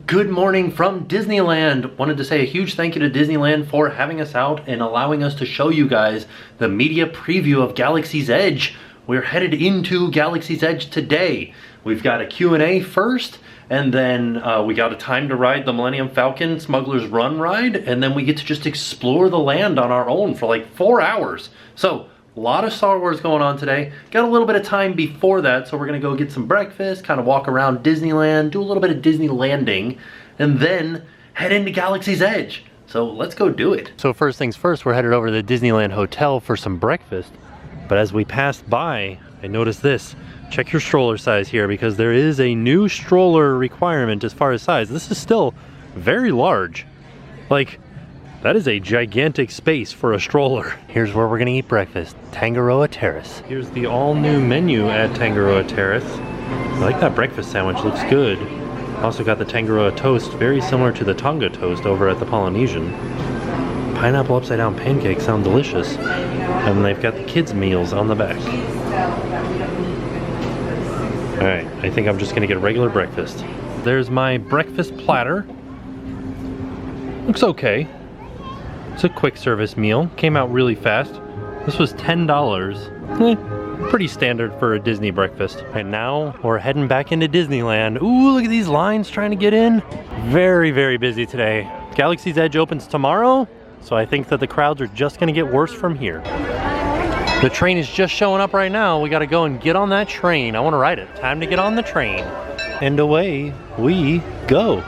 Good morning from Disneyland. Wanted to say a huge thank you to Disneyland for having us out and allowing us to show you guys the media preview of Galaxy's Edge. We're headed into Galaxy's Edge today. We've got a Q&A first, and then we got a time to ride the Millennium Falcon Smugglers Run ride, and then we get to just explore the land on our own for like 4 hours. So, a lot of Star Wars going on today. Got a little bit of time before that, so we're gonna go get some breakfast, kind of walk around Disneyland, do a little bit of Disneylanding, and then head into Galaxy's Edge. So let's go do it. So first things first, we're headed over to the Disneyland Hotel for some breakfast. But as we passed by, I noticed this. Check your stroller size here, because there is a new stroller requirement as far as size. This is still very large. Like, that is a gigantic space for a stroller. Here's where we're gonna eat breakfast. Tangaroa Terrace. Here's the all-new menu at Tangaroa Terrace. I like that breakfast sandwich, looks good. Also got the Tangaroa toast, very similar to the Tonga toast over at the Polynesian. Pineapple upside down pancakes sound delicious. And they've got the kids' meals on the back. Alright, I think I'm just gonna get a regular breakfast. There's my breakfast platter. Looks okay. It's a quick service meal. Came out really fast. This was $10. Pretty standard for a Disney breakfast. And now we're heading back into Disneyland. Ooh, look at these lines trying to get in. Very, very busy today. Galaxy's Edge opens tomorrow, so I think that the crowds are just gonna get worse from here. The train is just showing up right now. We gotta go and get on that train. I wanna ride it. Time to get on the train. And away we go.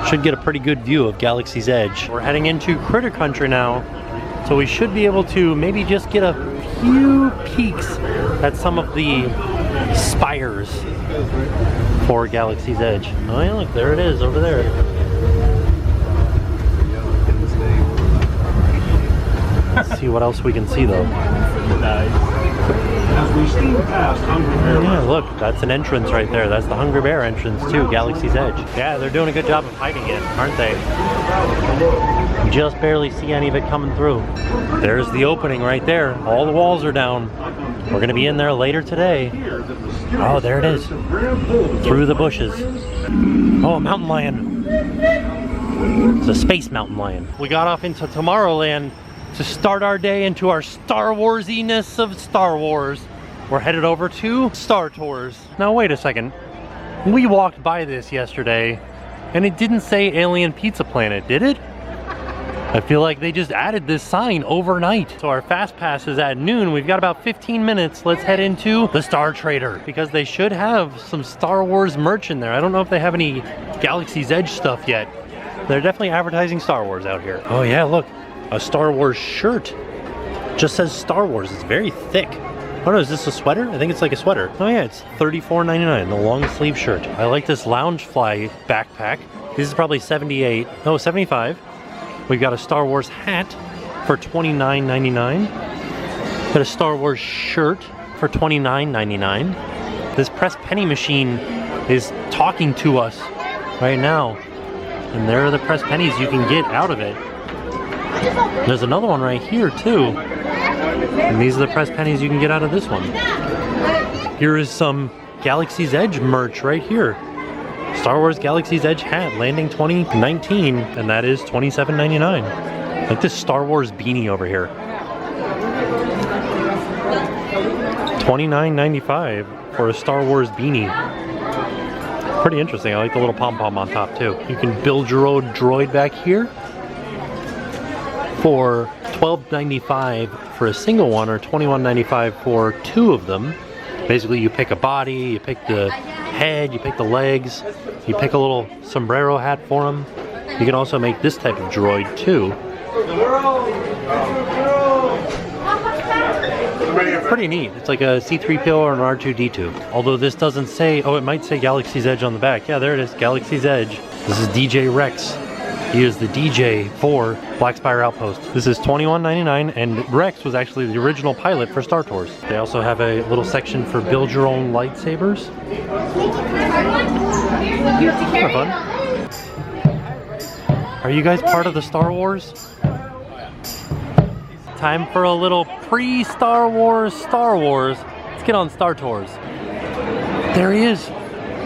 Should get a pretty good view of Galaxy's Edge. We're heading into Critter Country now, so we should be able to maybe just get a few peeks at some of the spires for Galaxy's Edge. Oh yeah, look, there it is over there. Let's see what else we can see though. Yeah, look, that's an entrance right there. That's the Hungry Bear entrance to Galaxy's Edge. Yeah, they're doing a good job of hiding it, aren't they? You just barely see any of it coming through. There's the opening right there. All the walls are down. We're gonna be in there later today. Oh, there it is. Through the bushes. Oh, a mountain lion. It's a space mountain lion. We got off into Tomorrowland to start our day into our Star Wars-iness of Star Wars. We're headed over to Star Tours. Now wait a second. We walked by this yesterday and it didn't say Alien Pizza Planet, did it? I feel like they just added this sign overnight. So our fast pass is at noon. We've got about 15 minutes. Let's head into the Star Trader, because they should have some Star Wars merch in there. I don't know if they have any Galaxy's Edge stuff yet. They're definitely advertising Star Wars out here. Oh yeah, look. A Star Wars shirt. Just says Star Wars. It's very thick. Oh no, is this a sweater? I think it's like a sweater. Oh yeah, it's $34.99, the long sleeve shirt. I like this Loungefly backpack. This is probably 78, no, 75. We've got a Star Wars hat for $29.99. Got a Star Wars shirt for $29.99. This press penny machine is talking to us right now. And there are the press pennies you can get out of it. There's another one right here too. And these are the press pennies you can get out of this one. Here is some Galaxy's Edge merch right here. Star Wars Galaxy's Edge hat, landing 2019, and that is $27.99. Like this Star Wars beanie over here. $29.95 for a Star Wars beanie. Pretty interesting. I like the little pom-pom on top too. You can build your own droid back here for $12.95 for a single one, or $21.95 for two of them. Basically, you pick a body, you pick the head, you pick the legs, you pick a little sombrero hat for them. You can also make this type of droid too. Pretty neat. It's like a C-3PO or an R2-D2. Although this doesn't say, oh, it might say Galaxy's Edge on the back. Yeah, there it is, Galaxy's Edge. This is DJ Rex. He is the DJ for Black Spire Outpost. This is $21.99, and Rex was actually the original pilot for Star Tours. They also have a little section for build your own lightsabers. Kind of fun. Are you guys part of the Star Wars? Time for a little pre-Star Wars Star Wars. Let's get on Star Tours. There he is.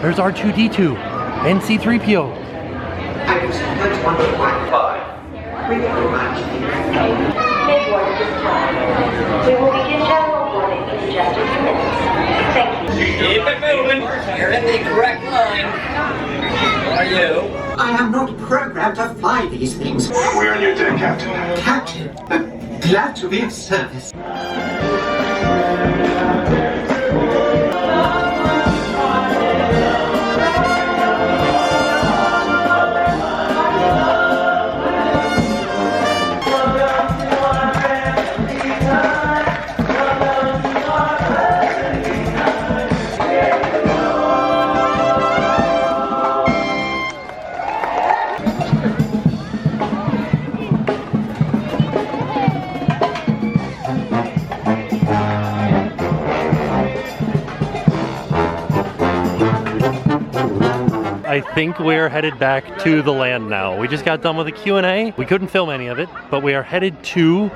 There's R2-D2. And C-3PO. We will begin general boarding in just a few minutes. Thank you. Keep it moving. You're in the correct line. Are you? I am not programmed to fly these things. We're on your deck, Captain. Captain, glad to be of service. I think we're headed back to the land now. We just got done with the Q&A. We couldn't film any of it, but we are headed to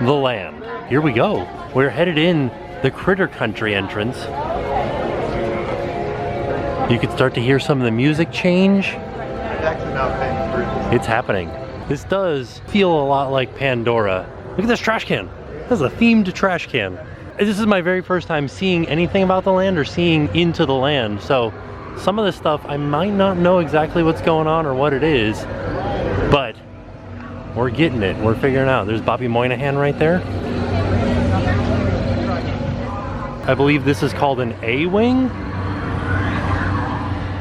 the land. Here we go. We're headed in the Critter Country entrance. You can start to hear some of the music change. It's happening. This does feel a lot like Pandora. Look at this trash can. This is a themed trash can. This is my very first time seeing anything about the land or seeing into the land, so some of this stuff I might not know exactly what's going on or what it is, but we're getting it. We're figuring out. There's Bobby Moynihan right there. I believe this is called an A-wing.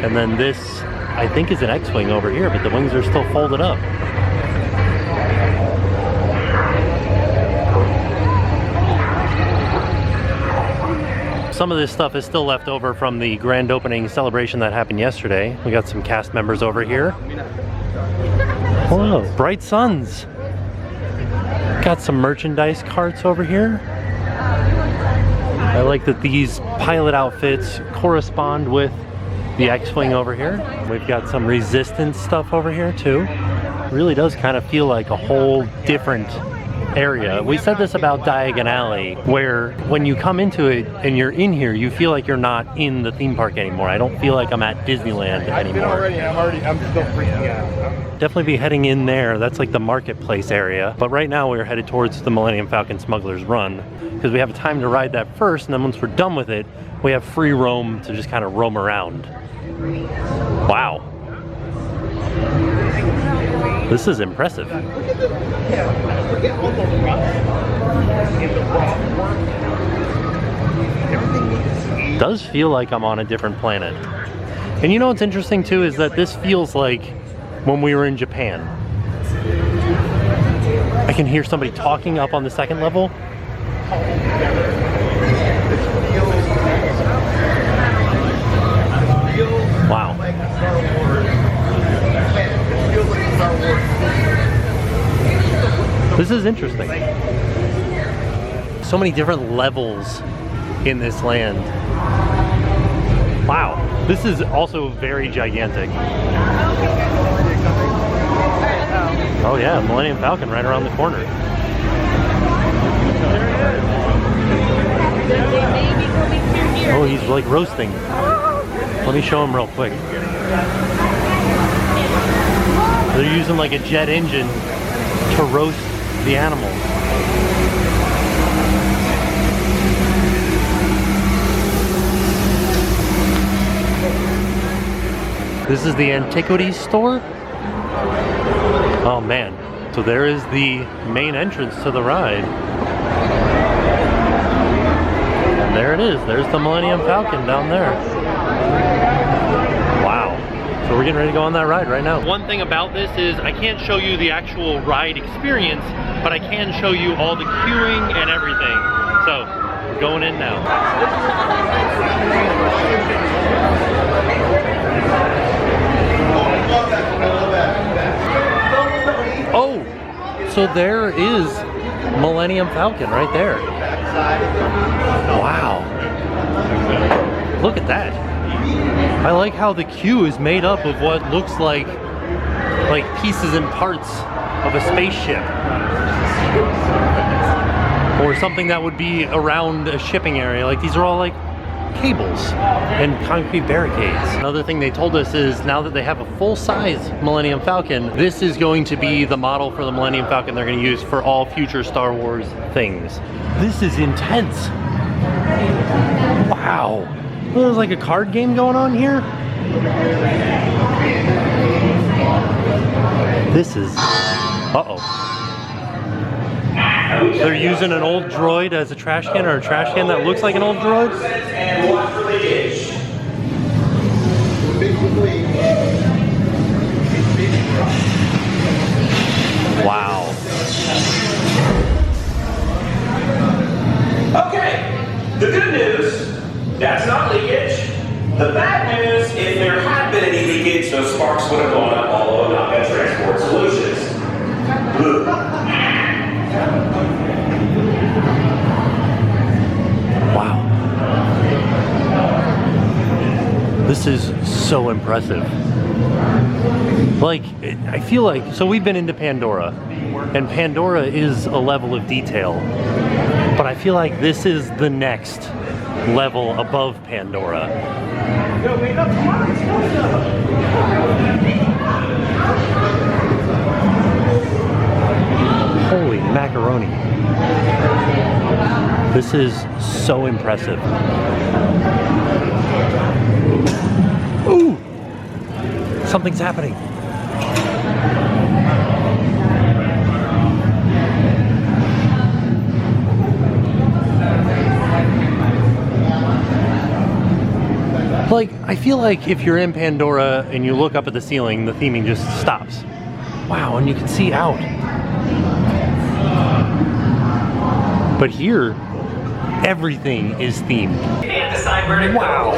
And then this, I think, is an X-wing over here, but the wings are still folded up. Some of this stuff is still left over from the grand opening celebration that happened yesterday. We got some cast members over here. Hello, Bright Suns. Got some merchandise carts over here. I like that these pilot outfits correspond with the X-Wing over here. We've got some Resistance stuff over here too. It really does kind of feel like a whole different area. We said this about Diagon Alley, where when you come into it and you're in here, you feel like you're not in the theme park anymore. I don't feel like I'm at Disneyland anymore. I'm still freaking out. Definitely be heading in there. That's like the marketplace area. But right now we're headed towards the Millennium Falcon Smugglers Run because we have time to ride that first, and then once we're done with it, we have free roam to just kind of roam around. Wow. This is impressive. Does feel like I'm on a different planet. And you know what's interesting too is that this feels like when we were in Japan. I can hear somebody talking up on the second level. Wow. This is interesting. So many different levels in this land. Wow. This is also very gigantic. Oh yeah, Millennium Falcon right around the corner. Oh, he's like roasting. Let me show him real quick. They're using like a jet engine to roast the animals. This is the Antiquities Store. Oh man, so there is the main entrance to the ride. And there it is, there's the Millennium Falcon down there. Wow. So we're getting ready to go on that ride right now. One thing about this is I can't show you the actual ride experience, but I can show you all the queuing and everything. So we're going in now. Oh, so there is Millennium Falcon right there. Wow. Look at that. I like how the queue is made up of what looks like pieces and parts of a spaceship. Or something that would be around a shipping area. Like these are all like cables and concrete barricades. Another thing they told us is now that they have a full-size Millennium Falcon, this is going to be the model for the Millennium Falcon they're going to use for all future Star Wars things. This is intense. Wow. There's like a card game going on here. This is... Uh-oh. They're using an old droid as a trash can, or a trash can that looks like an old droid. Wow. Okay, the good news, that's not leakage. The bad news, if there had been any leakage, those sparks would have gone up all over Naga Transport Solutions. Wow. This is so impressive. Like, I feel like, so we've been into Pandora, and Pandora is a level of detail, but I feel like this is the next level above Pandora. Holy macaroni. This is so impressive. Ooh! Something's happening. Like, I feel like if you're in Pandora and you look up at the ceiling, the theming just stops. Wow, and you can see out. But here, everything is themed. Wow.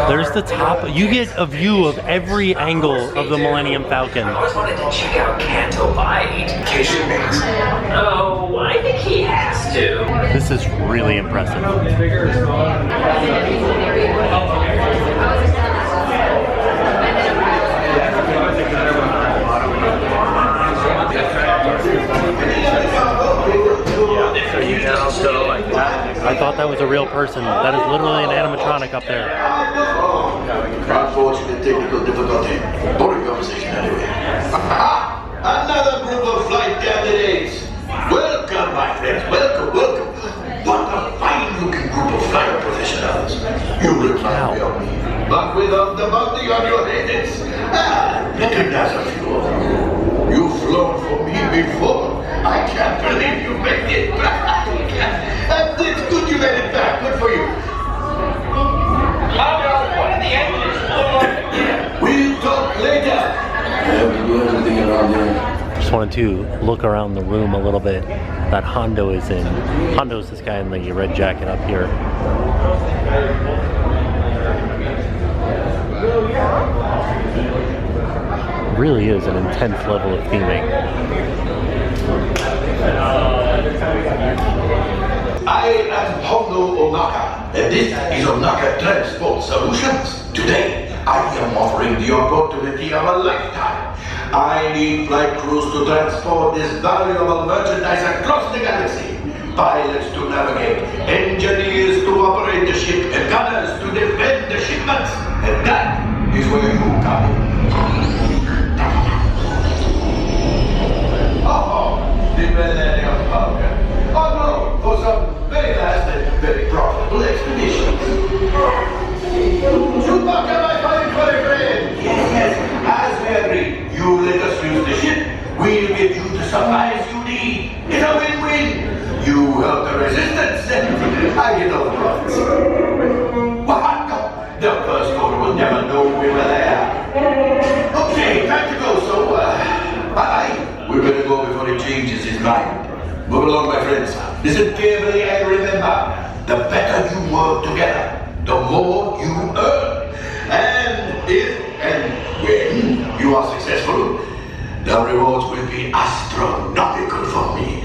There's the top. You get a view of every angle of the Millennium Falcon. I always wanted to check out Canto Bite. Oh, I think he has to. This is really impressive. I thought that was a real person. That is literally an animatronic up there. Unfortunate technical difficulty. Boring conversation anyway. Another group of flight candidates. Welcome, my friends. Welcome, welcome. What a fine-looking group of flight professionals. You remind me of me, but without the bounty on your heads. Recognize a few of you. You've flown for me before. I can't believe you made it back. It's good you made it back. Good for you. What are the engines for? We'll talk later. Have you do anything around here? Just wanted to look around the room a little bit that Hondo is in. Hondo's this guy in the red jacket up here. Really is an intense level of theming. I am Hondo Onaka, and this is Onaka Transport Solutions. Today, I am offering the opportunity of a lifetime. I need flight crews to transport this valuable merchandise across the galaxy. Pilots to navigate, engineers to operate the ship, and gunners to defend the shipments. And that is where you come in. Oh, the Millennium Falcon. On road for some very fast and very profitable expeditions. Chewbacca, my fine friend! Yes, as we agreed, you let us use the ship, we'll give you the supplies you need. It's a win-win. You help the resistance, and I get all the profits. What? No, the first order will never know we were there. Okay, time to go, so, bye-bye. We better go before he changes his mind. Move along, my friends. Listen carefully and remember, the better you work together, the more you earn. And if and when you are successful, the rewards will be astronomical for me.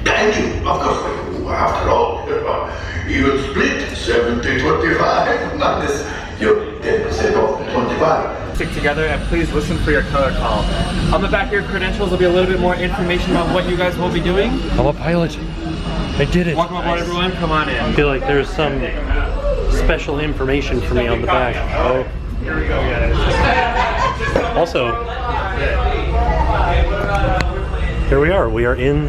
And you, of course, after all, even split 70-25 minus your 10% off the 25. Stick together and please listen for your color call. On the back of your credentials will be a little bit more information about what you guys will be doing. I'm a pilot. I did it. Welcome aboard, everyone. Come on in. I feel like there's some special information for me on the back. Oh. Here we go, guys. Also, here we are. We are in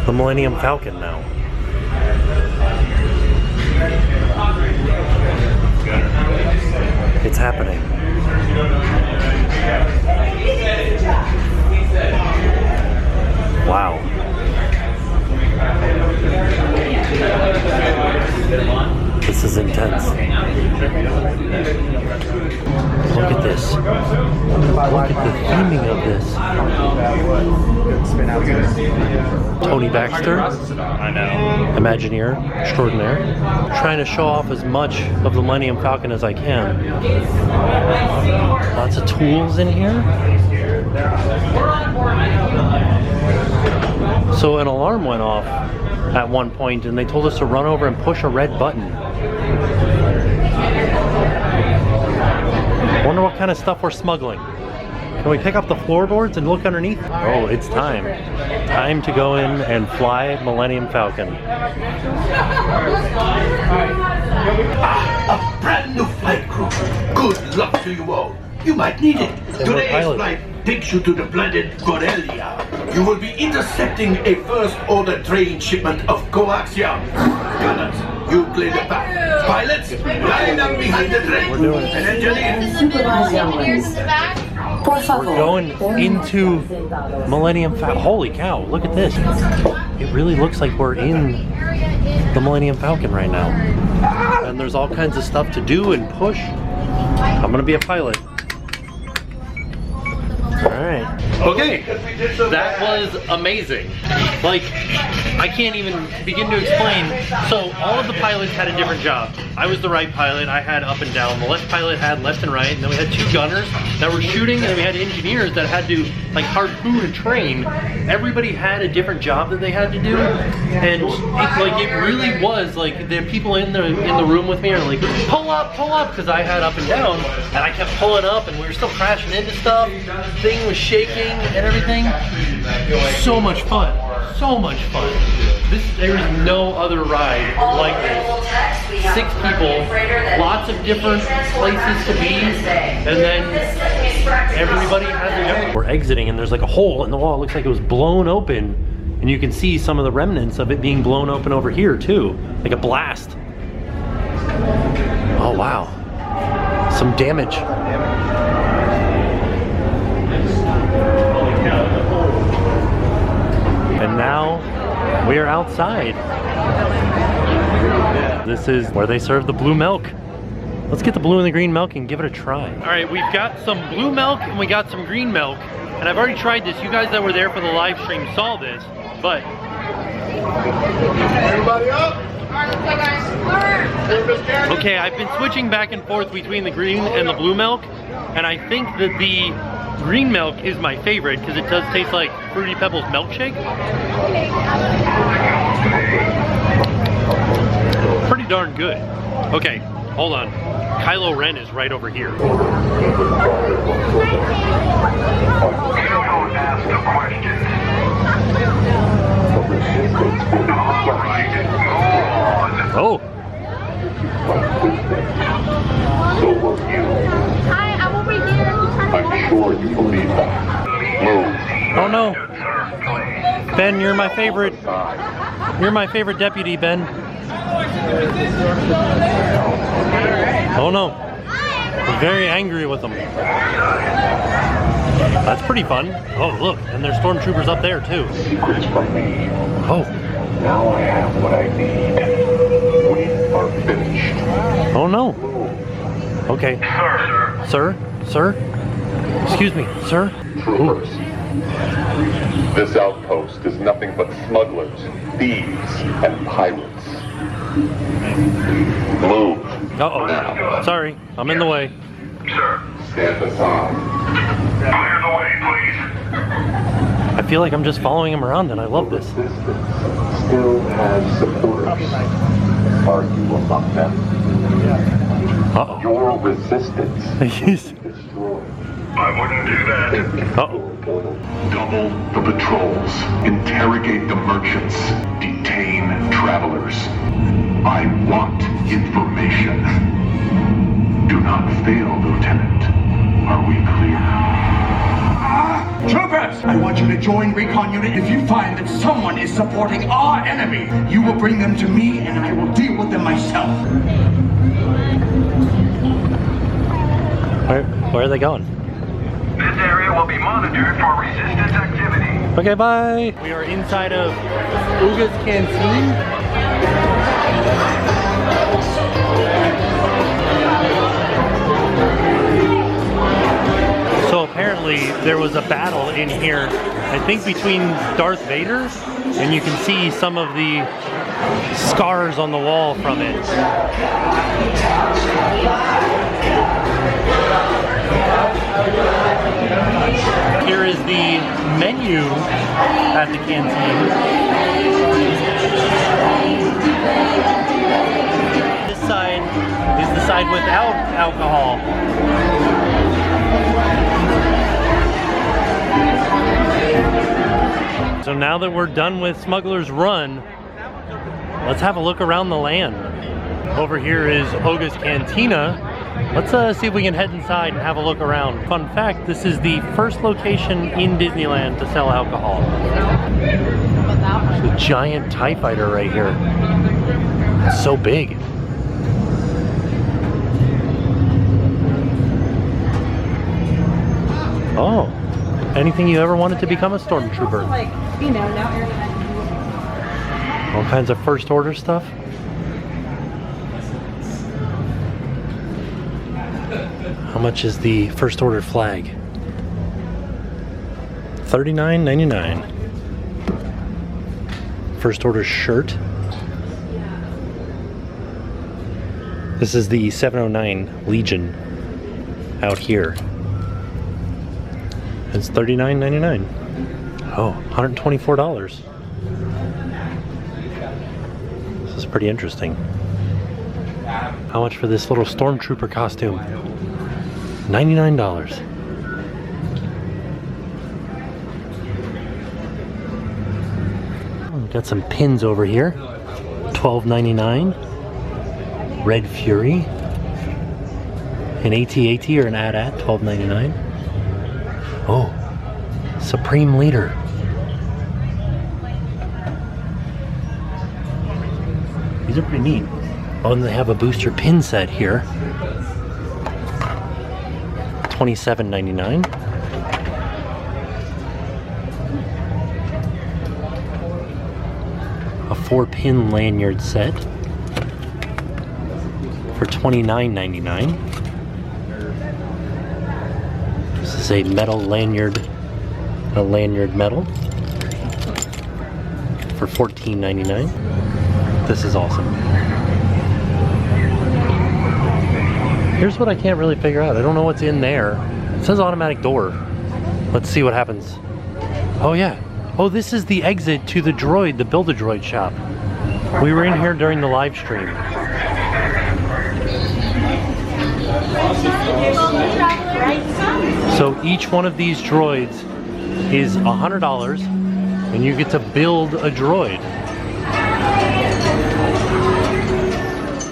the Millennium Falcon now. It's happening. Wow. This is intense. Look at this. Look at the theming of this. Tony Baxter. I know. Imagineer extraordinaire. Trying to show off as much of the Millennium Falcon as I can. Lots of tools in here. So an alarm went off at one point and they told us to run over and push a red button. Wonder what kind of stuff we're smuggling. Can we pick up the floorboards and look underneath? Oh, it's time. Time to go in and fly Millennium Falcon. A brand new flight crew. Good luck to you all. You might need it. Today's pilot. flight takes you to the planet Corellia. You will be intercepting a first-order train shipment of coaxium. Gunners, you clear the path. Pilots, line up behind the train. We're doing it. And engineers. We're going into Millennium Falcon. Holy cow, look at this. It really looks like we're in the Millennium Falcon right now. And there's all kinds of stuff to do and push. I'm gonna be a pilot. Alright. Okay, that was amazing. Like, I can't even begin to explain. So, all of the pilots had a different job. I was the right pilot, I had up and down. The left pilot had left and right, and then we had two gunners that were shooting, and then we had engineers that had to, like, harpoon and train. Everybody had a different job that they had to do, and it really was, like, the people in the room with me are like, pull up, because I had up and down, and I kept pulling up, and we were still crashing into stuff. The thing was shaking and everything. So much fun. So much fun. There is no other ride like this. 6 people, lots of different places to be, and then everybody has their. We're exiting and there's like a hole in the wall. It looks like it was blown open, and you can see some of the remnants of it being blown open over here too, like a blast. Oh wow, some damage. And now we are outside. This is where they serve the blue milk. Let's get the blue and the green milk and give it a try. All right, we've got some blue milk and we got some green milk. And I've already tried this. You guys that were there for the live stream saw this, but. Everybody up? Okay, I've been switching back and forth between the green and the blue milk. And I think that the green milk is my favorite because it does taste like Fruity Pebbles milkshake. Pretty darn good. Okay, hold on. Kylo Ren is right over here. Oh. Hi, I'm over here. I'm sure you believe that. Move. Oh no. Ben, you're my favorite. You're my favorite deputy, Ben. Oh no. I'm very angry with them. That's pretty fun. Oh look, and there's stormtroopers up there too. Secrets from me. Oh. Now I have what I need. We are finished. Oh no. Okay. Sir? Sir? Excuse me, sir? Troopers. This outpost is nothing but smugglers, thieves, and pirates. Move. Uh-oh. Sorry, I'm in the way. Sir. Stand aside. Clear the way, please. I feel like I'm just following him around and I love this. Resistance still has supporters. Are you among them? Uh-oh. Your resistance He's... destroyed. I wouldn't do that. Uh-oh. Double the patrols. Interrogate the merchants. Detain travelers. I want information. Do not fail, Lieutenant. Are we clear? Troopers! I want you to join recon unit. If you find that someone is supporting our enemy, you will bring them to me and I will deal with them myself. Where are they going? This area will be monitored for resistance activity. Okay, bye. We are inside of Uga's Canteen. So apparently there was a battle in here, I think between Darth Vader, and you can see some of the scars on the wall from it. Here is the menu at the canteen. This side is the side without alcohol. So now that we're done with Smugglers Run, let's have a look around the land. Over here is Oga's Cantina. Let's see if we can head inside and have a look around. Fun fact, this is the first location in Disneyland to sell alcohol. There's a giant TIE fighter right here. It's so big. Oh, anything you ever wanted to become a stormtrooper? Like, you know, now you're gonna. All kinds of first order stuff. How much is the first order flag? $39.99. First order shirt. This is the 709 Legion out here. It's $39.99. Oh, $124. This is pretty interesting. How much for this little stormtrooper costume? $99. We've got some pins over here. $12.99. Red Fury. An AT-AT or an AT-AT, $12.99. Oh, Supreme Leader. These are pretty neat. Oh, and they have a booster pin set here. $27.99. A 4-pin lanyard set for $29.99. This is a metal lanyard, a lanyard metal for $14.99. This is awesome. Here's what I can't really figure out. I don't know what's in there. It says automatic door. Let's see what happens. Oh yeah. Oh, this is the exit to the Droid, the Build-A-Droid shop. We were in here during the live stream. So each one of these droids is $100 and you get to build a droid.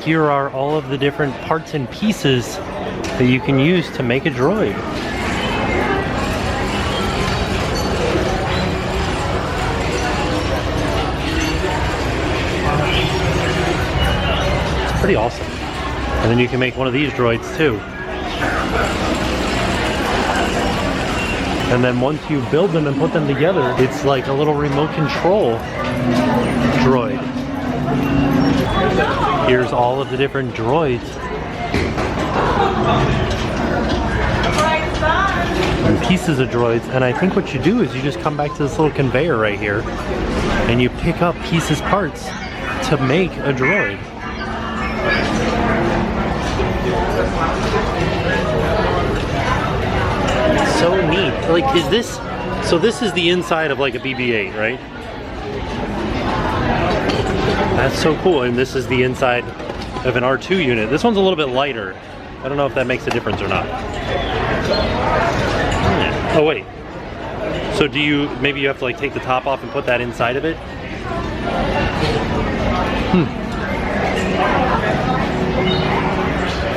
Here are all of the different parts and pieces that you can use to make a droid. It's pretty awesome. And then you can make one of these droids too. And then once you build them and put them together, it's like a little remote control droid. Here's all of the different droids. And pieces of droids. And I think what you do is you just come back to this little conveyor right here and you pick up pieces, parts to make a droid. It's so neat. Like, is this, so this is the inside of like a BB-8, right? That's so cool, and this is the inside of an R2 unit. This one's a little bit lighter. I don't know if that makes a difference or not. Yeah. Oh wait. So do you, maybe you have to like take the top off and put that inside of it?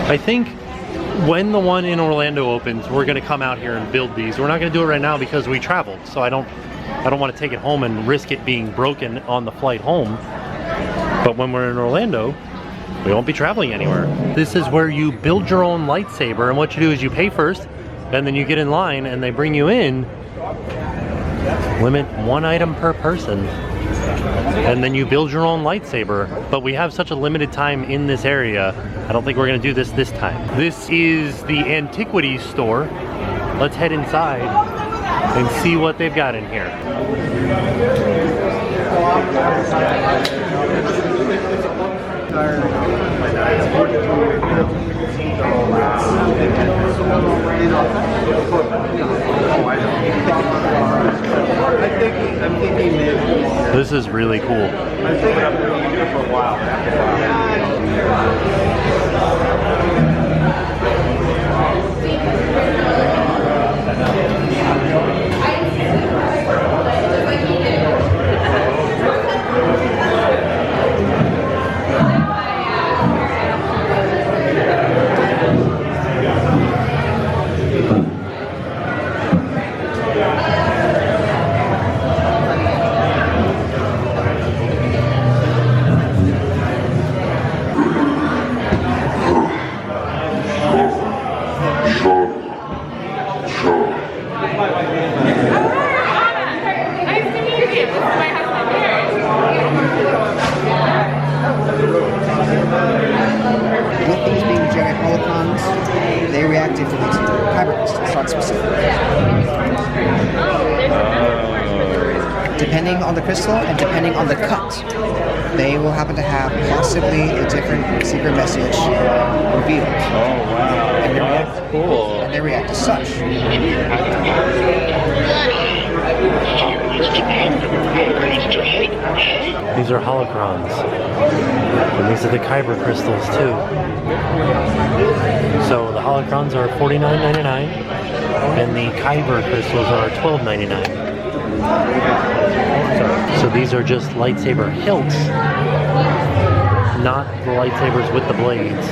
I think when the one in Orlando opens, we're gonna come out here and build these. We're not gonna do it right now because we traveled, so I don't want to take it home and risk it being broken on the flight home. But when we're in Orlando, we won't be traveling anywhere. This is where you build your own lightsaber, and what you do is you pay first, and then you get in line and they bring you in. Limit 1 item per person. And then you build your own lightsaber. But we have such a limited time in this area, I don't think we're gonna do this time. This is the Antiquities Store. Let's head inside and see what they've got in here. This is really cool. Depending on the crystal and depending on the cut, they will happen to have possibly a different secret message revealed. Oh wow, and that's cool. And they react as such. These are holocrons. And these are the Kyber crystals too. So the holocrons are $49.99 and the Kyber crystals are $12.99. So these are just lightsaber hilts, not the lightsabers with the blades.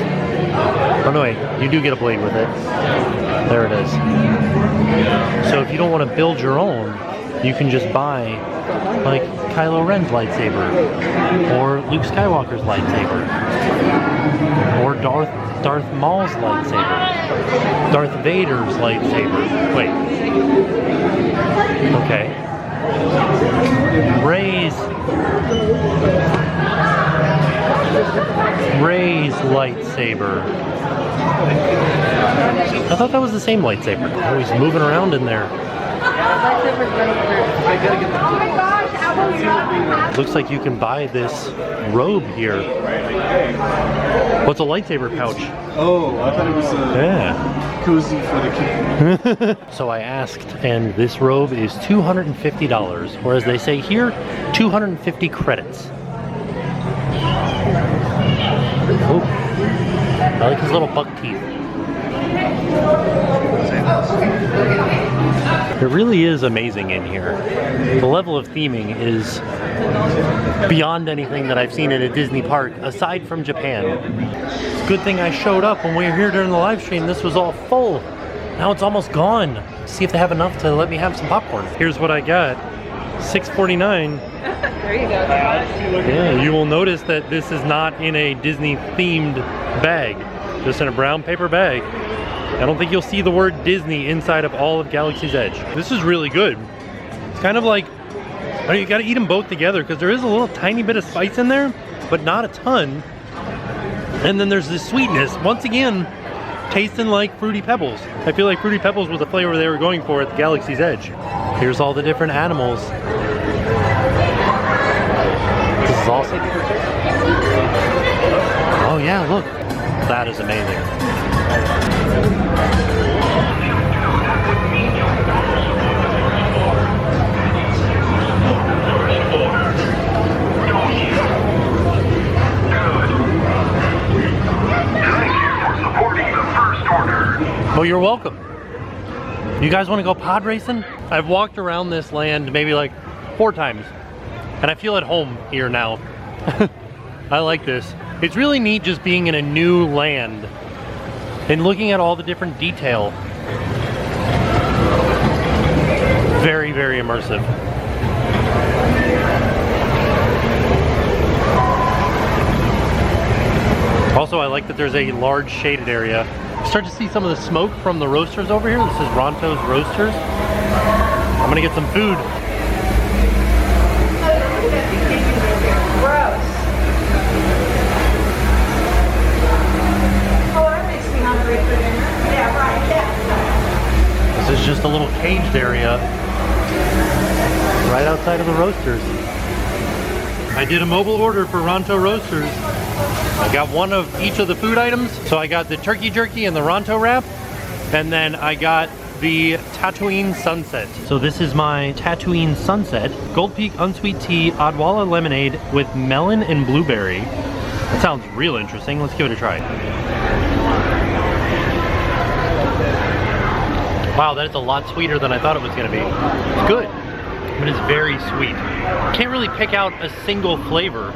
Oh no wait, you do get a blade with it. There it is. So if you don't want to build your own, you can just buy like Kylo Ren's lightsaber, or Luke Skywalker's lightsaber, or Darth Maul's lightsaber, Darth Vader's lightsaber. Wait. Okay. Rey's lightsaber. I thought that was the same lightsaber. Oh, he's moving around in there. Looks like you can buy this robe here. What's a lightsaber pouch? Oh, I thought it was a cozy for the kid. So I asked, and this robe is $250, or as they say here, 250 credits. Oh, I like his little buck teeth. It really is amazing in here. The level of theming is beyond anything that I've seen at a Disney park, aside from Japan. It's a good thing I showed up when we were here during the live stream. This was all full. Now it's almost gone. See if they have enough to let me have some popcorn. Here's what I got. $6.49. There you go. Yeah, you will notice that this is not in a Disney themed bag, just in a brown paper bag. I don't think you'll see the word Disney inside of all of Galaxy's Edge. This is really good. It's kind of like, you gotta eat them both together because there is a little tiny bit of spice in there, but not a ton. And then there's this sweetness, once again, tasting like Fruity Pebbles. I feel like Fruity Pebbles was the flavor they were going for at the Galaxy's Edge. Here's all the different animals. This is awesome. Oh yeah, look. That is amazing. Oh, you're welcome. You guys want to go pod racing? I've walked around this land maybe like 4 times, and I feel at home here now. I like this. It's really neat just being in a new land And looking at all the different detail, very, very immersive. Also, I like that there's a large shaded area. Start to see some of the smoke from the roasters over here. This is Ronto's Roasters. I'm gonna get some food. Gross. Oh, that makes me hungry for dinner. Yeah, right, yeah. This is just a little caged area right outside of the roasters. I did a mobile order for Ronto Roasters. I got one of each of the food items. So I got the turkey jerky and the Ronto wrap, and then I got the Tatooine Sunset. So this is my Tatooine Sunset. Gold Peak Unsweet Tea Odwalla Lemonade with melon and blueberry. That sounds real interesting. Let's give it a try. Wow, that is a lot sweeter than I thought it was gonna be. It's good, but it's very sweet. Can't really pick out a single flavor.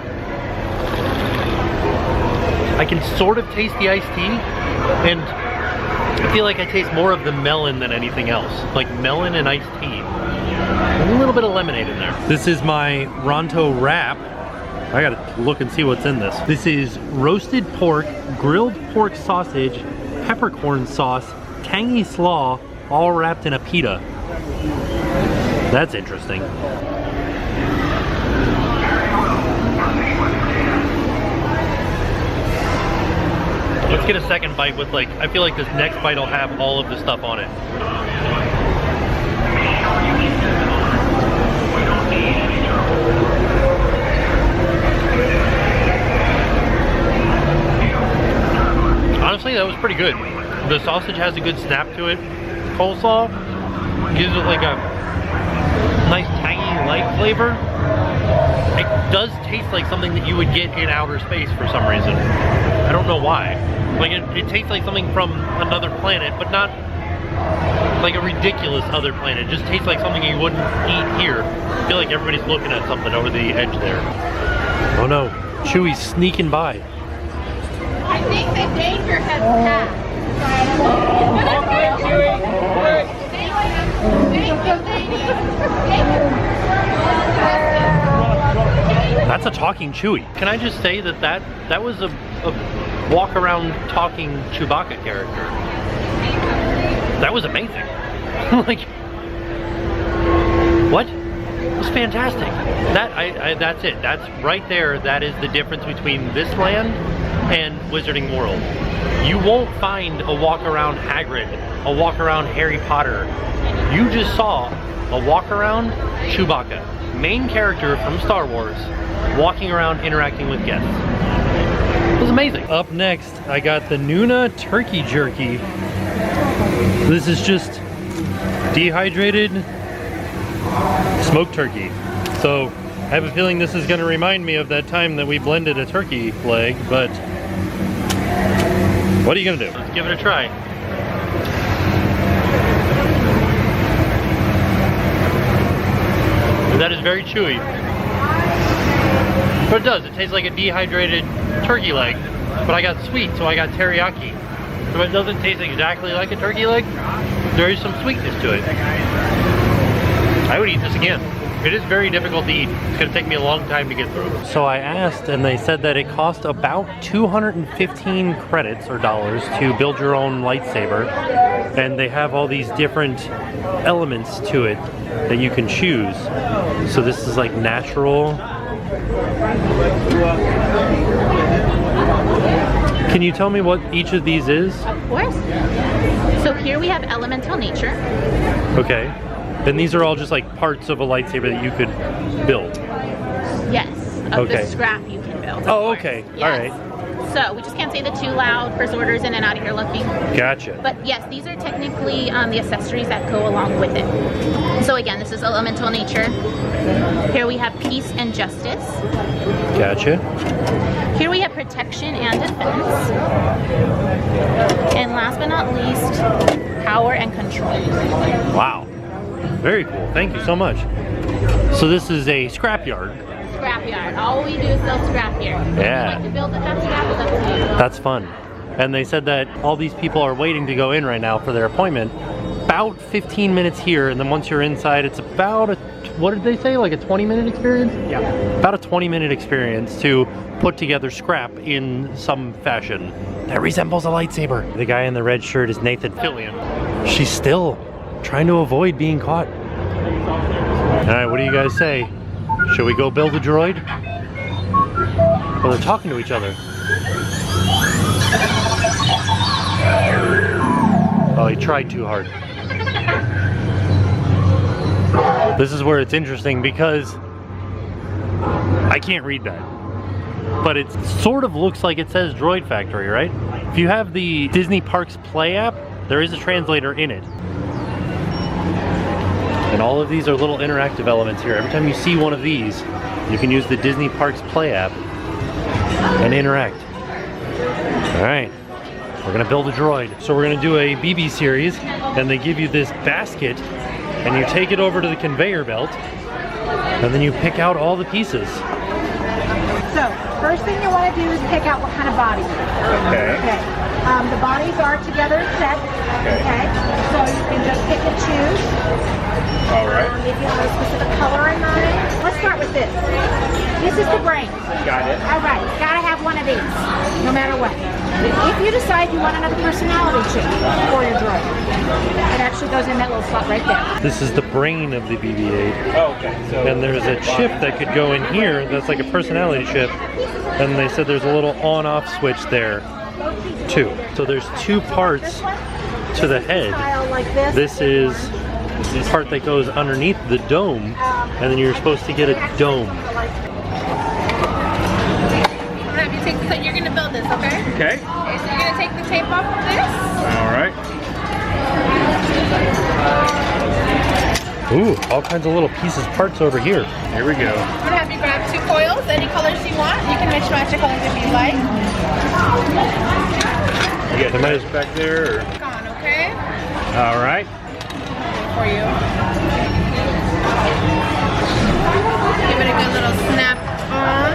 I can sort of taste the iced tea, and I feel like I taste more of the melon than anything else. Like melon and iced tea. A little bit of lemonade in there. This is my Ronto wrap. I gotta look and see what's in this. This is roasted pork, grilled pork sausage, peppercorn sauce, tangy slaw, all wrapped in a pita. That's interesting. Let's get a second bite with like, I feel like this next bite will have all of the stuff on it. Honestly, that was pretty good. The sausage has a good snap to it. Coleslaw gives it like a nice tangy light flavor. It does taste like something that you would get in outer space for some reason. I don't know why. Like it tastes like something from another planet, but not like a ridiculous other planet. It just tastes like something you wouldn't eat here. I feel like everybody's looking at something over the edge there. Oh no, Chewie's sneaking by. I think the danger has passed. That's a talking Chewie. Can I just say that that was a walk around talking Chewbacca character. That was amazing. Like, what? It was fantastic. That's it. That's right there. That is the difference between this land and Wizarding World. You won't find a walk around Hagrid, a walk around Harry Potter. You just saw a walk around Chewbacca, main character from Star Wars, walking around interacting with guests. It was amazing. Up next, I got the Nuna Turkey Jerky. This is just dehydrated smoked turkey. So I have a feeling this is going to remind me of that time that we blended a turkey leg, but what are you going to do? Let's give it a try. That is very chewy. But it does, it tastes like a dehydrated turkey leg, but I got sweet, so I got teriyaki. So it doesn't taste exactly like a turkey leg. There is some sweetness to it. I would eat this again. It is very difficult to eat. It's gonna take me a long time to get through. So I asked, and they said that it cost about 215 credits or dollars to build your own lightsaber. And they have all these different elements to it that you can choose. So this is like natural. Can you tell me what each of these is? Of course. So here we have elemental nature. Okay. Then these are all just like parts of a lightsaber that you could build. Yes. Of the scrap you can build. Oh, okay. Yes. All right. So we just can't say the too loud. First order's in and out of here looking. Gotcha. But yes, these are technically the accessories that go along with it. So again, this is elemental nature. Here we have peace and justice. Gotcha. Here we have protection and defense. And last but not least, power and control. Wow. Very cool. Thank you so much. So this is a scrapyard. Scrapyard. All we do is build scrap here. Yeah. If you like to build it, that's scrap, it's up to you. That's fun. and they said that all these people are waiting to go in right now for their appointment. About 15 minutes here, and then once you're inside, it's about a, what did they say, like a 20-minute experience? Yeah. About a 20-minute experience to put together scrap in some fashion that resembles a lightsaber. The guy in the red shirt is Nathan Fillion. She's still trying to avoid being caught. All right, what do you guys say? Should we go build a droid? Well, they're talking to each other. Oh, he tried too hard. This is where it's interesting because I can't read that. But it sort of looks like it says Droid Factory, right? If you have the Disney Parks Play app, there is a translator in it. And all of these are little interactive elements here. Every time you see one of these, you can use the Disney Parks Play app and interact. All right, we're gonna build a droid. So we're gonna do a BB series, and they give you this basket, and you take it over to the conveyor belt, and then you pick out all the pieces. So, first thing you want to do is pick out what kind of body. Okay. The bodies are together set. Okay. So you can just pick and choose. All right. If you have a specific color in mind. Let's start with this. This is the brain. Got it. All right. Gotta have one of these, no matter what. If you decide you want another personality chip for your droid, it actually goes in that little slot right there. This is the brain of the BB-8. Oh, okay. So And there's a chip that could go in here that's like a personality chip. And they said there's a little on-off switch there, too. So there's two parts to the head. This is the part that goes underneath the dome, and then you're supposed to get a dome. So you're gonna build this, okay? Okay. So you're gonna take the tape off of this. All right. Ooh, all kinds of little pieces, parts over here. Here we go. I'm gonna have you grab two foils, any colors you want. You can mix match your colors if you like. You got the back there? Or? On, okay? All right. For you. Give it a good little snap on.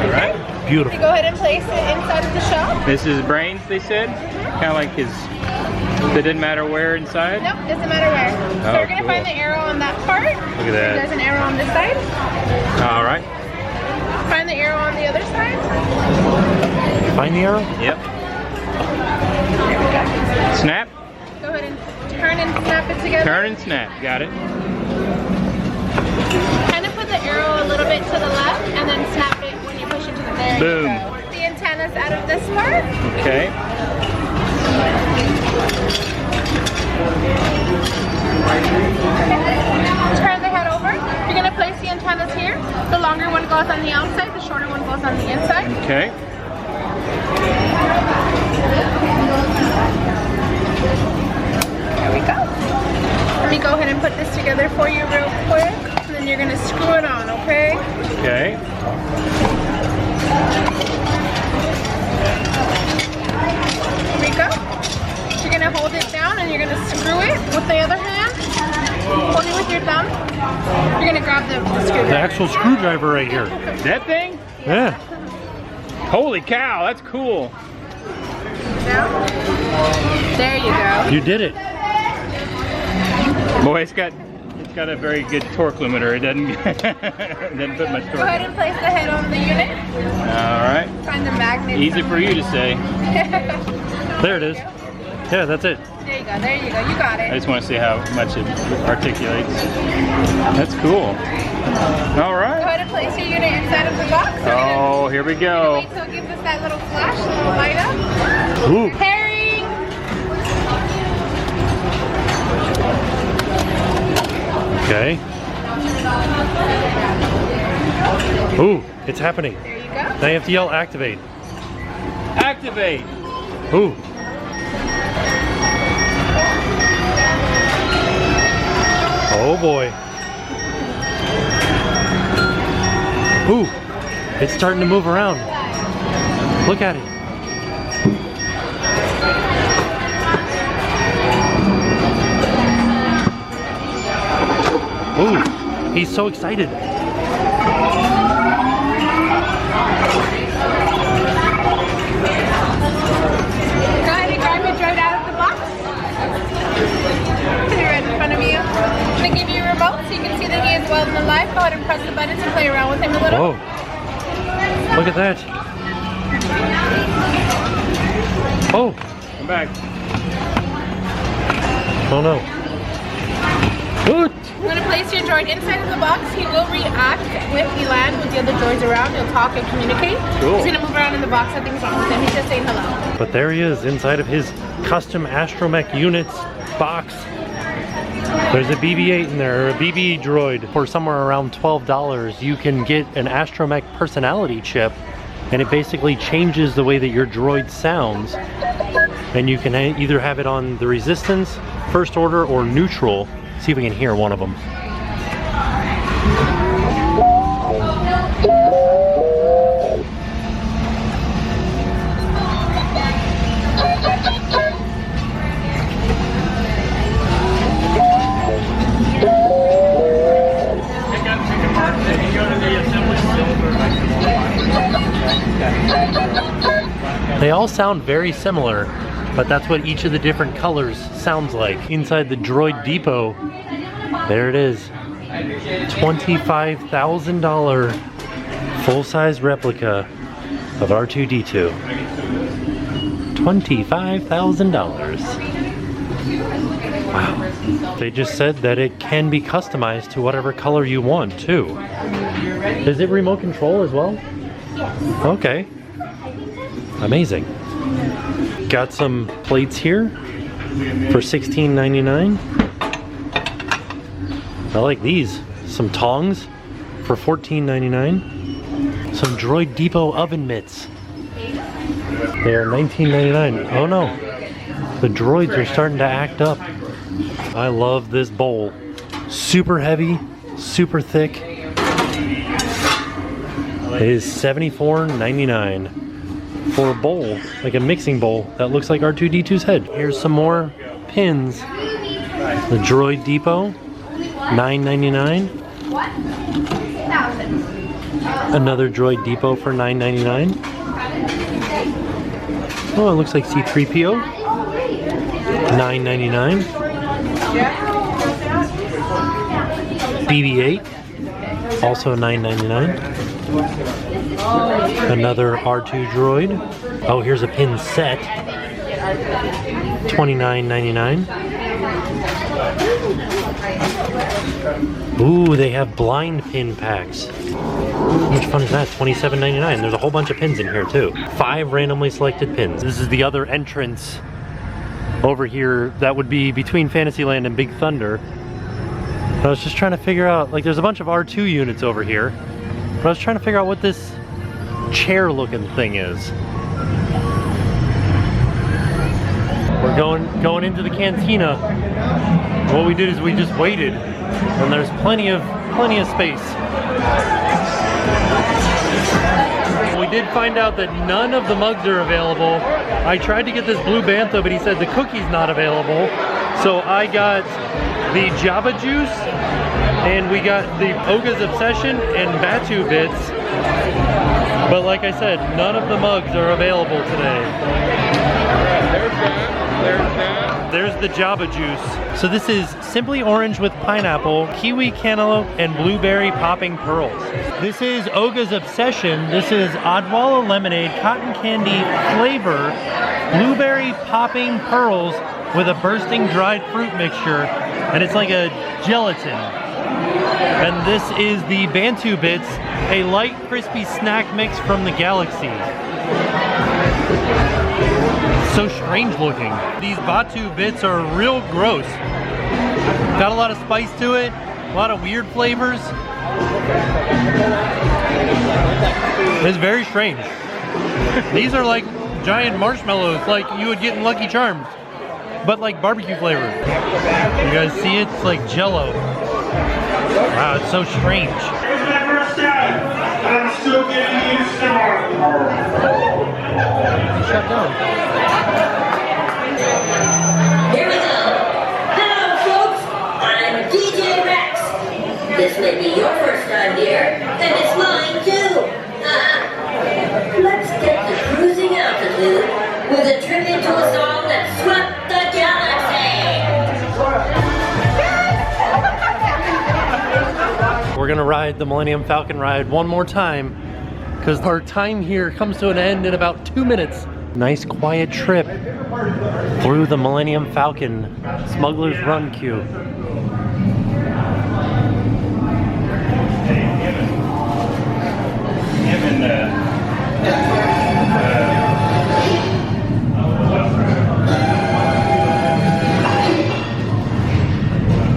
All right. Beautiful. You go ahead and place it inside of the shell. This is brains, they said? Kind of like his, it didn't matter where inside? Nope, doesn't matter where. Oh, So we're gonna cool. find the arrow on that part. Look at that. There's an arrow on this side. All right. Find the arrow on the other side. Find the arrow? Yep. Snap. Go ahead and turn and snap it together. Turn and snap. Got it. Kind of put the arrow a little bit to the left and then snap it when you push it to the very Boom. go. The antenna's out of this part. Okay. Turn the head over. You're going to place the antennas here. The longer one goes on the outside, the shorter one goes on the inside. Okay. There we go. Let me go ahead and put this together for you real quick. And then you're going to screw it on, okay? Okay. There we go. You're going to hold it down and you're going to screw it with the other hand. Hold it with your thumb. You're going to grab the screwdriver. The actual screwdriver right here. That thing? Yeah. Holy cow, that's cool. Now, there you go. You did it. Boy, it's got a very good torque limiter. It doesn't it doesn't put much torque. Go ahead and place the head on the unit. All right. Find the magnet. Easy for you to say. There it is. Yeah, that's it. There you go. There you go. You got I it. just want to see how much it articulates. That's cool. All Go right. ahead and place your unit inside of the box. We're gonna Oh, here we go. wait till it gives us that little flash, a little light up. Ooh. Pairing. Okay. Ooh, it's happening. There you go. Now you have to yell activate. Activate. Ooh. Oh boy. Ooh, it's starting to move around. Look at it. Ooh, he's so excited. go ahead and press the buttons and play around with him a little. Whoa. Look at that. Oh. I'm back. Oh no. What? You're going to place your droid inside of the box. He will react with Elan, with the other droids around. He'll talk and communicate. Cool. He's going to move around in the box. Nothing's wrong with him. He's just saying hello. But there he is inside of his custom astromech units box. There's a BB-8 in there, or a BB droid. For somewhere around $12, you can get an astromech personality chip, and it basically changes the way that your droid sounds. And you can either have it on the Resistance, First Order, or Neutral. See if we can hear one of them. They all sound very similar, but that's what each of the different colors sounds like. Inside the Droid Depot, there it is. $25,000 full-size replica of R2-D2. $25,000. Wow. They just said that it can be customized to whatever color you want, too. Is it remote control as well? Yes. Okay. Amazing. Got some plates here for $16.99. I like these. Some tongs for $14.99. Some Droid Depot oven mitts. They are $19.99. Oh no. The droids are starting to act up. I love this bowl. Super heavy, super thick. It is $74.99 for a bowl, like a mixing bowl that looks like R2-D2's head. Here's some more pins. The Droid Depot, $9.99. Another Droid Depot for $9.99. Oh, it looks like C-3PO. $9.99. BB-8, also $9.99. Another R2 droid. Oh, here's a pin set. $29.99. Ooh, they have blind pin packs. How much fun is that? $27.99. There's a whole bunch of pins in here too. 5 randomly selected pins. This is the other entrance over here that would be between Fantasyland and Big Thunder. I was just trying to figure out, like, there's a bunch of R2 units over here, but I was trying to figure out what this chair looking thing is. We're going into the cantina. What we did is we just waited, and there's plenty of space. We did find out that none of the mugs are available. I tried to get this blue bantha, but he said the cookie's not available. So I got the Java Juice, and we got the Oga's Obsession and Batu bits. But like I said, none of the mugs are available today. There's the Java Juice. So this is Simply Orange with Pineapple, Kiwi Cantaloupe, and Blueberry Popping Pearls. This is Oga's Obsession. This is Odwalla Lemonade, Cotton Candy Flavor, Blueberry Popping Pearls with a bursting dried fruit mixture, and it's like a gelatin. And this is the Bantu Bits, a light crispy snack mix from the galaxy. So strange looking. These Batu Bits are real gross. Got a lot of spice to it, a lot of weird flavors. It's very strange. These are like giant marshmallows like you would get in Lucky Charms, but like barbecue flavor. You guys see it? It's like Jello. Wow, it's so strange. I'm still getting used to Shut down. Here we go. Hello, folks. I'm DJ Rex. This may be your first time here, and it's mine too. Let's get to cruising altitude with a tribute to a song that swept the galaxy. we're gonna ride the Millennium Falcon ride one more time because our time here comes to an end in about 2 minutes. Nice quiet trip through the Millennium Falcon Smugglers Run queue.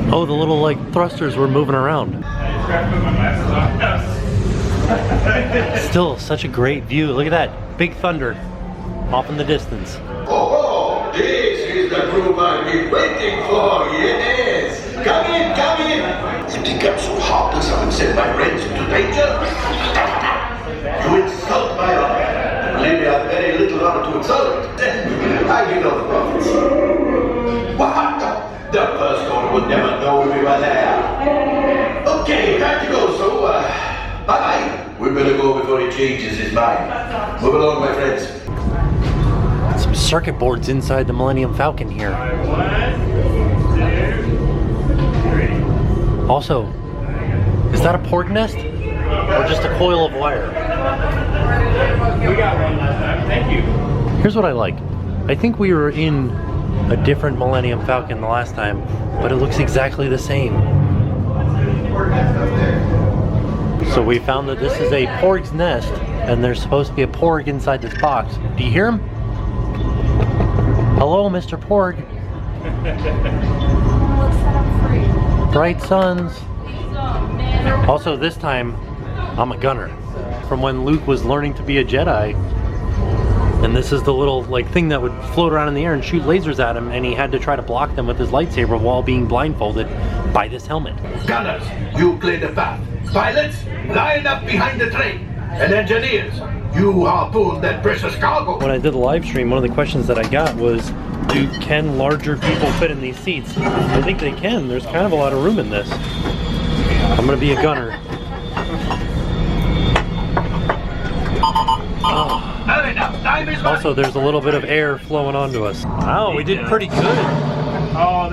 Oh, the little like thrusters were moving around. Still such a great view. Look at that big thunder off in the distance. Oh, this is the room I've been waiting for. Yes. Come in, come in. You think I'm so heartless I would send my friends into danger? You insult my honor. Believe me, I've very little honor to insult. I give no profits. What? The first owner would never know we were there. Okay, time to go, so, bye-bye. We better go before he changes his mind. Move along, my friends. Some circuit boards inside the Millennium Falcon here. Also, is that a porg nest? Or just a coil of wire? We got one last time. Thank you. Here's what I like. I think we were in a different Millennium Falcon the last time, but it looks exactly the same. So we found that this is a porg's nest, and there's supposed to be a porg inside this box. Do you hear him? Hello, Mr. Porg. Bright suns. Also, this time, I'm a gunner. From when Luke was learning to be a Jedi, and this is the little like thing that would float around in the air and shoot lasers at him, and he had to try to block them with his lightsaber while being blindfolded by this helmet. Gunners, you clear the path. Pilots, line up behind the train. And engineers, you harpoon that precious cargo. When I did the live stream, one of the questions that I got was, can larger people fit in these seats? I think they can. There's kind of a lot of room in this. I'm gonna be a gunner. Oh. Also, there's a little bit of air flowing onto us. Wow, we did pretty good. Oh,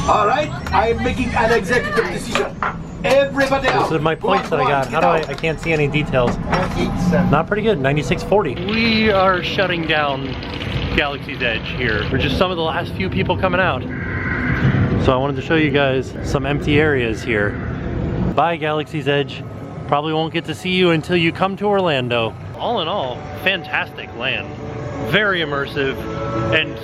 all right, I'm making an executive decision. Everybody out. This is my points that I got. How do I can't see any details. Not pretty good, 96.40. We are shutting down Galaxy's Edge here. We're just some of the last few people coming out. So I wanted to show you guys some empty areas here. Bye, Galaxy's Edge. Probably won't get to see you until you come to Orlando. All in all, fantastic land. Very immersive and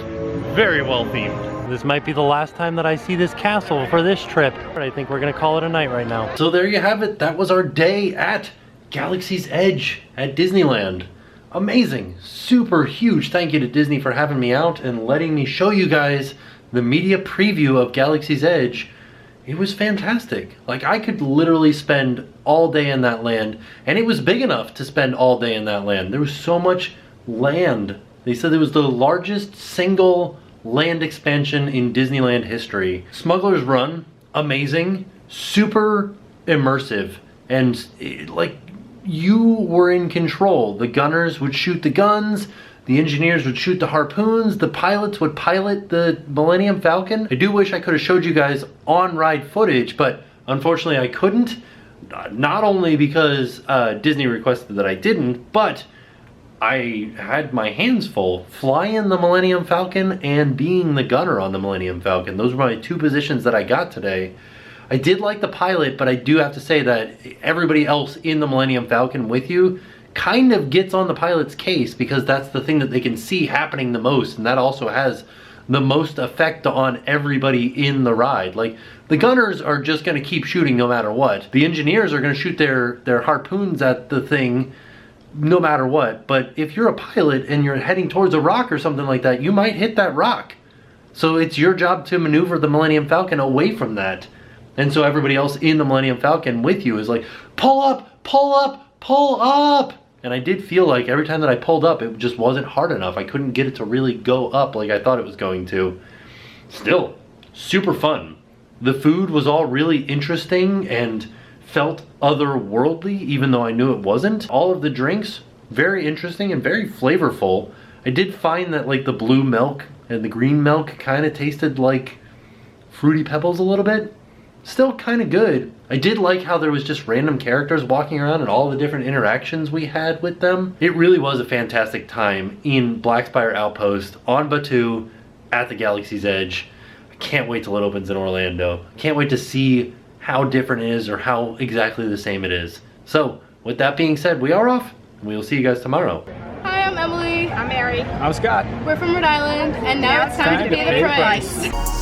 very well themed. This might be the last time that I see this castle for this trip. I think we're gonna call it a night right now. So there you have it. That was our day at Galaxy's Edge at Disneyland. Amazing, super huge thank you to Disney for having me out and letting me show you guys the media preview of Galaxy's Edge. It was fantastic. Like, I could literally spend all day in that land, and it was big enough to spend all day in that land. There was so much land. They said it was the largest single land expansion in Disneyland history. Smugglers Run, amazing, super immersive, and like, you were in control. The gunners would shoot the guns, the engineers would shoot the harpoons, the pilots would pilot the Millennium Falcon. I do wish I could have showed you guys on-ride footage, but unfortunately I couldn't. Not only because Disney requested that I didn't, but I had my hands full flying the Millennium Falcon and being the gunner on the Millennium Falcon. Those were my two positions that I got today. I did like the pilot, but I do have to say that everybody else in the Millennium Falcon with you kind of gets on the pilot's case because that's the thing that they can see happening the most, and that also has the most effect on everybody in the ride. Like, the gunners are just going to keep shooting no matter what. The engineers are going to shoot their harpoons at the thing no matter what. But if you're a pilot and you're heading towards a rock or something like that, you might hit that rock. So it's your job to maneuver the Millennium Falcon away from that. And so everybody else in the Millennium Falcon with you is like, pull up, pull up, pull up. And I did feel like every time that I pulled up, it just wasn't hard enough. I couldn't get it to really go up like I thought it was going to. Still, super fun. The food was all really interesting and felt otherworldly, even though I knew it wasn't. All of the drinks, very interesting and very flavorful. I did find that like the blue milk and the green milk kind of tasted like Fruity Pebbles a little bit. still kind of good. I did like how there was just random characters walking around and all the different interactions we had with them. It really was a fantastic time in Blackspire Outpost on Batuu at the Galaxy's Edge. I can't wait till it opens in Orlando. I can't wait to see how different it is or how exactly the same it is. So with that being said, we are off and we will see you guys tomorrow. Hi, I'm Emily. I'm Mary. I'm Scott. We're from Rhode Island, and now it's time to pay the price.